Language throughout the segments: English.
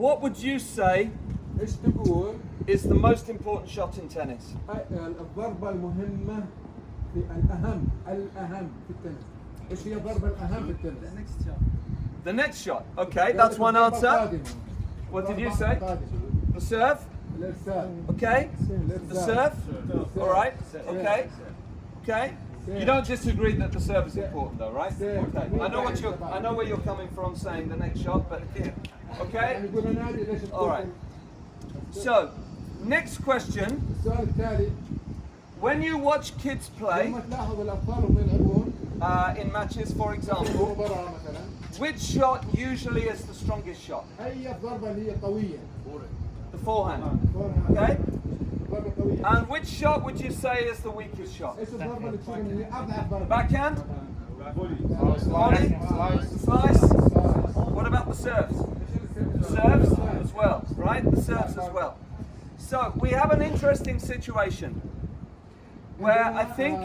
What would you say ايش تقول is the most important shot in tennis? الضربة المهمة في الأهم في التنس. ايش هي الضربة الأهم في التنس؟ The next shot. Okay, that's one answer. What did you say? The serve? الإرسال. Okay. The serve? All right. Okay. Okay. You don't disagree that the serve is important though, right? Okay. I know where you're coming from saying the next shot, but okay. All right. So, next question. السؤال التالي. When you watch kids play لما تلاحظ الأطفال وهم يلعبون in matches, for example, مباراة مثلا. which shot usually is the strongest shot? أي الضربة اللي هي قوية. The forehand. Okay. ضربة قوية. And which shot would you say is the weakest shot? ايش الضربة اللي تشوف إن هي أضعف ضربة؟ Backhand? Volley. Slice? What about the serves? Serves as well, right? The serves as well. So we have an interesting situation where I think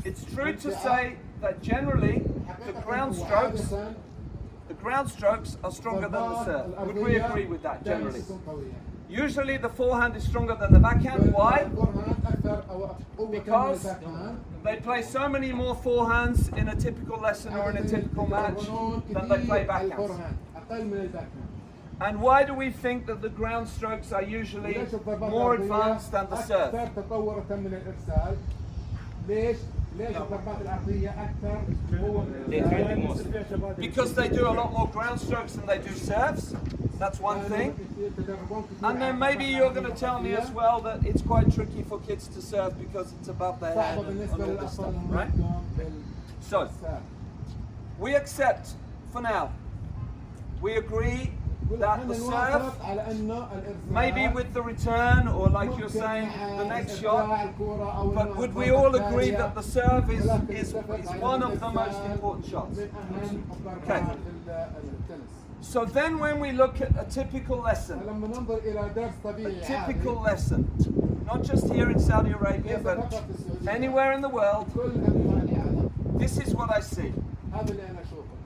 it's true to say that generally the ground strokes are stronger than the serve. Would we agree with that generally? Usually the forehand is stronger than the backhand. Why? Because they play so many more forehands in a typical lesson or in a typical match than they play backhands. And why do we think that the ground strokes are usually more advanced than the serve? Because they do a lot more ground strokes than they do serves. That's one thing. And then maybe you're going to tell me as well that it's quite tricky for kids to serve because it's above their head and all this stuff, right? So, we accept for now. We agree that the serve, maybe with the return or like you're saying, the next shot, but would we all agree that the serve is one of the most important shots? Okay. So then when we look at a typical lesson, not just here in Saudi Arabia, but anywhere in the world, this is what I see.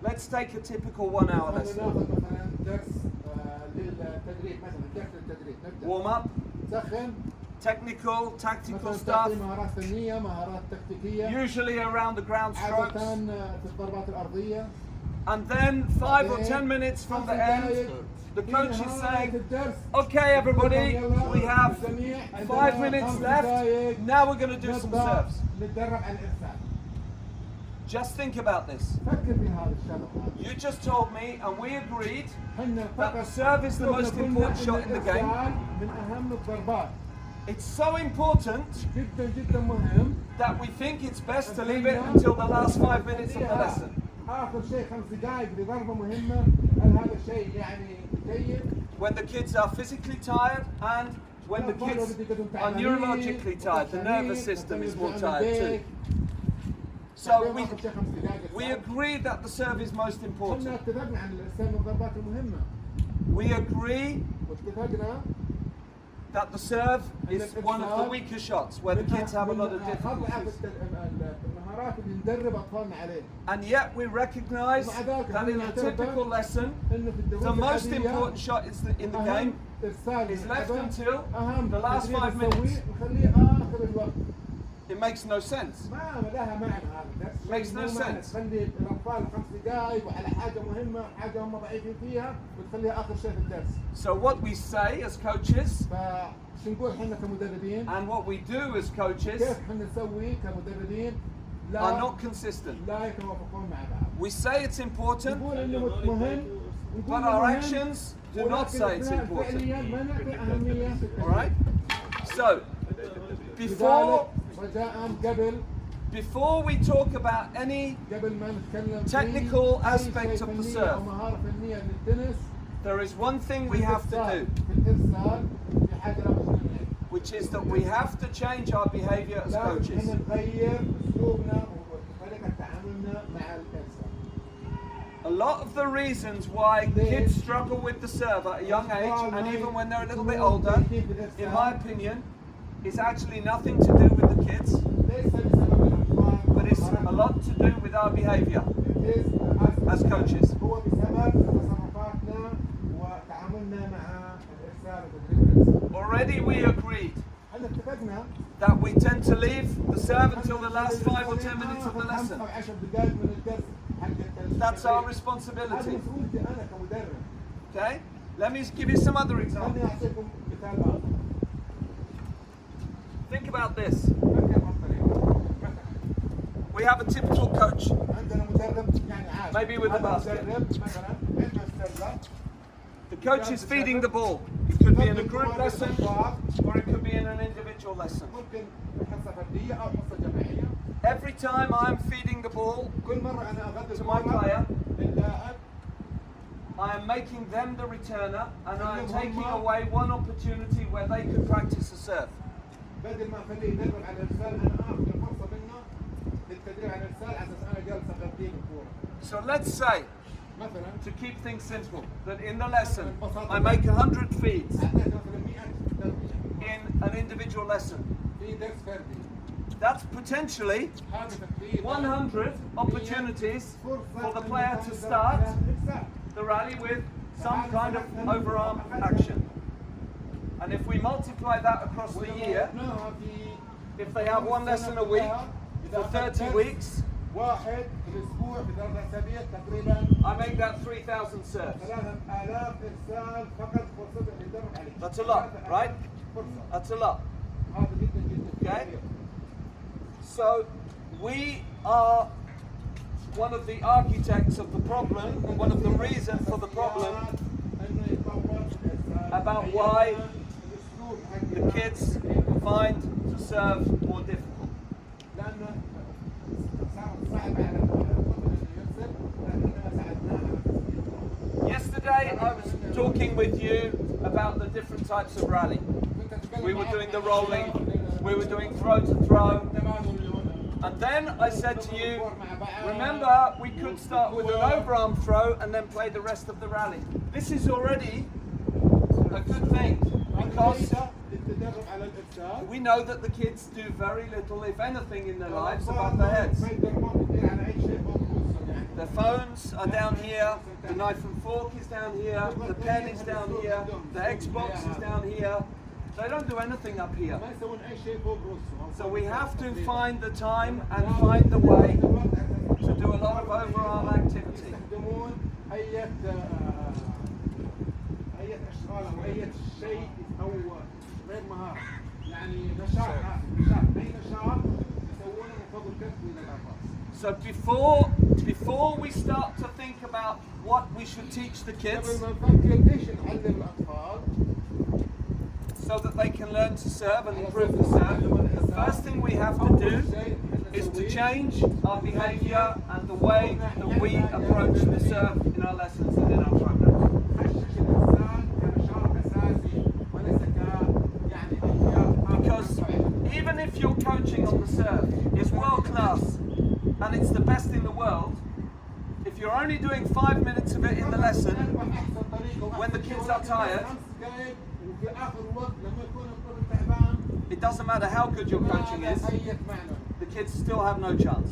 Let's take a typical 1 hour lesson. Warm up, technical, tactical stuff, usually around the ground strokes. And then 5 or 10 minutes from the end, the coach is saying, okay everybody, we have 5 minutes left, now we're going to do some serves. Just think about this. You just told me, and we agreed, that the serve is the most important shot in the game. It's so important that we think it's best to leave it until the last 5 minutes of the lesson. When the kids are physically tired and when the kids are neurologically tired, the nervous system is more tired too. So we agree that the serve is most important. We agree that the serve is one of the weaker shots where the kids have a lot of difficulties. And yet we recognize that in a typical lesson, the most important shot in the game is left until the last 5 minutes. It makes no sense. It makes no sense. So what we say as coaches and what we do as coaches are not consistent. We say it's important, but our actions do not say it's important. Alright? So, before we talk about any technical aspect of the serve, there is one thing we have to do, which is that we have to change our behavior as coaches. A lot of the reasons why kids struggle with the serve at a young age, and even when they're a little bit older, in my opinion, is actually nothing to do with the kids, but it's a lot to do with our behavior as coaches. قلنا مع الارسال وتدريب الارسال. Already we agreed احنا اتفقنا that we tend to leave the serve until the last 5 or 10 minutes of the lesson. 10 دقائق من الدرس حق التدريب. That's our هذه responsibility. مسؤولتي انا كمدرب. Okay? Let me give you some other examples. خليني اعطيكم مثال اخر. Think about this. فكر بهالطريقه. مثلا We have a typical coach. عندنا مدرب يعني عادي. Maybe with a هذا basket. مدرب مثلا عنده السله. The coach is feeding the ball. It could be in a group lesson or it could be in an individual lesson. ممكن حصه فرديه او حصه جماعيه. Every time I'm feeding the ball كل مره انا اغذي to my player, للاعب I am making them the returner and I am taking away one opportunity where they could practice a serve. بدل ما اخليه يدرب على الارسال انا اخذ الفرصه منه للتدريب على الارسال على اساس انا جالس اغذيه بالكوره. So let's say, مثلا to keep things simple, that in the lesson I make 100 feeds اعطيت مثلا 100 تربيه in an individual lesson. في درس فردي. That's potentially هذا تقريبا 100 opportunities for the player to start the rally with some kind of overarm action. And if we multiply that across the year, if they have one lesson a week for 30 weeks, واحد في الاسبوع في 3 اسابيع تقريبا I make that 3,000 serves. 3000 ارسال فقط فرصه يدرب عليه. That's a lot, right? فرصه. That's a lot. هذا جدا جدا Okay. كبير. So we are one of the architects of the problem, one of the reasons for the problem about why the kids find to serve more difficult. Yesterday I was talking with you about the different types of rally. We were doing the rolling, we were doing throw to throw, and then I said to you, remember we could start with an overarm throw and then play the rest of the rally. This is already a good thing because we know that the kids do very little, if anything, in their lives above their heads. Their phones are down here, the knife and fork is down here, the pen is down here, the Xbox is down here. They don't do anything up here. So we have to find the time and find the way to do a lot of overarm activity. So before we start to think about what we should teach the kids so that they can learn to serve and improve the serve, the first thing we have to do is to change our behaviour and the way that we approach the serve in our lessons and in our programs. Because even if your coaching on the serve is world class and it's the best in the world, if you're only doing 5 minutes of it in the lesson, when the kids are tired, it doesn't matter how good your coaching is, the kids still have no chance.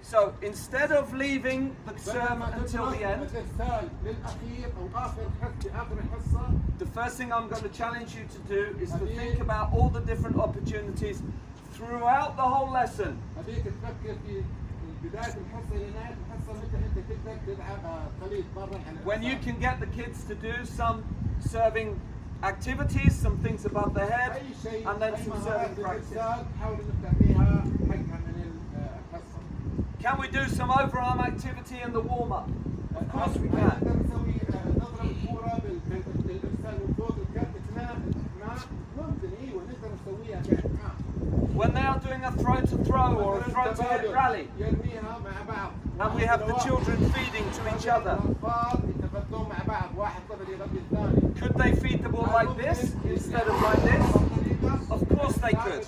So instead of leaving the serve until the end, the first thing I'm going to challenge you to do is to think about all the different opportunities throughout the whole lesson. When you can get the kids to do some serving activities, some things above their head, and then some serving practice. Can we do some overarm activity in the warm-up? Of course we can. When they are doing a throw to throw or a throw to hit rally, and we have the children feeding to each other, could they feed the ball like this instead of like this? Of course they could.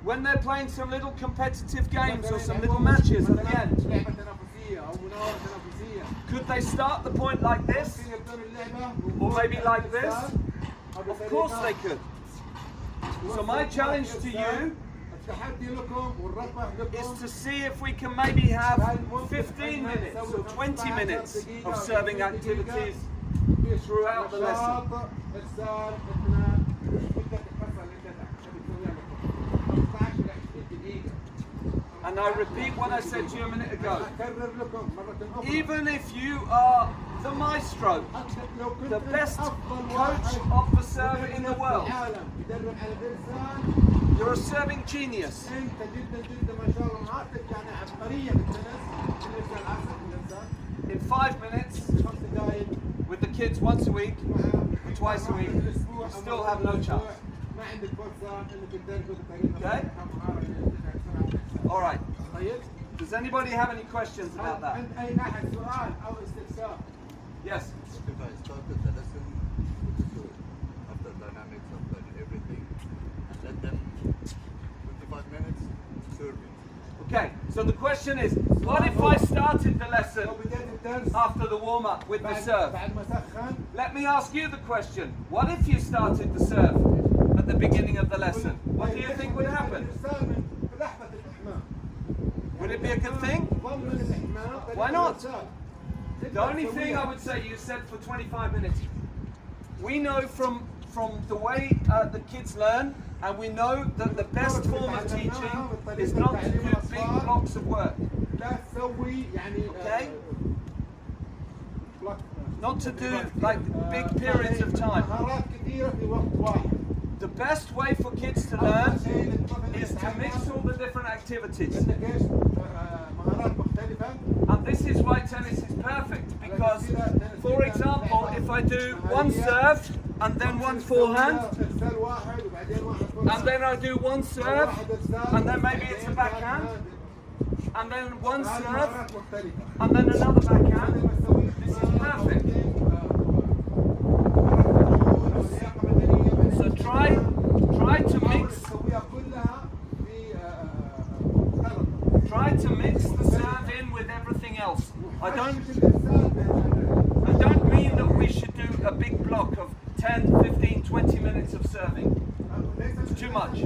When they're playing some little competitive games or some little matches at the end, could they start the point like this? Or maybe like this? Of course they could. So my challenge to you التحدي لكم والرغبة لكم is to see if we can maybe have 15 minutes or 20 minutes of serving activities throughout the lesson. إرسال إثناء مدة الحصة اللي أنت تحب تسويها لكم 15 إلى 20 دقيقة. And I repeat what I said to you a minute ago. أكرر لكم مرة أخرى. Even if you are the maestro, the best coach of the server in the world, يدرب على الإرسال. you're a serving genius. أنت جدا ما شاء الله مهارتك يعني عبقرية بالتنس بالإرسال عصر بالإرسال. In 5 minutes, 5 دقائق with the kids once a week, or twice a week, you still have no chance. ما عندك فرصة إنك تدرب بطريقة Okay? مهارة. All right. طيب. Does anybody have any questions about that? عند أي أحد سؤال أو استفسار؟ Yes. If I started the lesson with the flow, after dynamics, after everything, and let them 25 minutes serving. Okay. So the question is, what if I started the lesson لو بديت الدرس after the warm-up with the serve? بعد ما سخن Let me ask you the question. What if you started the serve at the beginning of the lesson? What do you think would happen? الإرسال من لحظة الإحماء. Would it be a good thing? ضمن الإحماء Why not? الإرسال. The only thing I would say, you said for 25 minutes. We know from the way the kids learn, and we know that the best form of teaching is not to do big blocks of work. لا تسوي يعني Okay? Not to do like big periods of time. مهارات كثيرة في وقت واحد. The best way for kids to learn is to mix all the different activities. عندك ايش؟ مهارات مختلفة. And this is why tennis is perfect, because, for example, if I do one serve and then one forehand, إرسال واحد وبعدين واحد فورهاند. and then I do one serve, واحد إرسال and then maybe it's a وبعدين backhand, باك and then one هذه serve, مهارات مختلفة. and then another هذه backhand. ما تسويه This is perfect. So try to mix تسويها كلها في try to mix the serve in with everything else. I don't mean that we should do a big block of 10, 15, 20 minutes of serving. It's too much.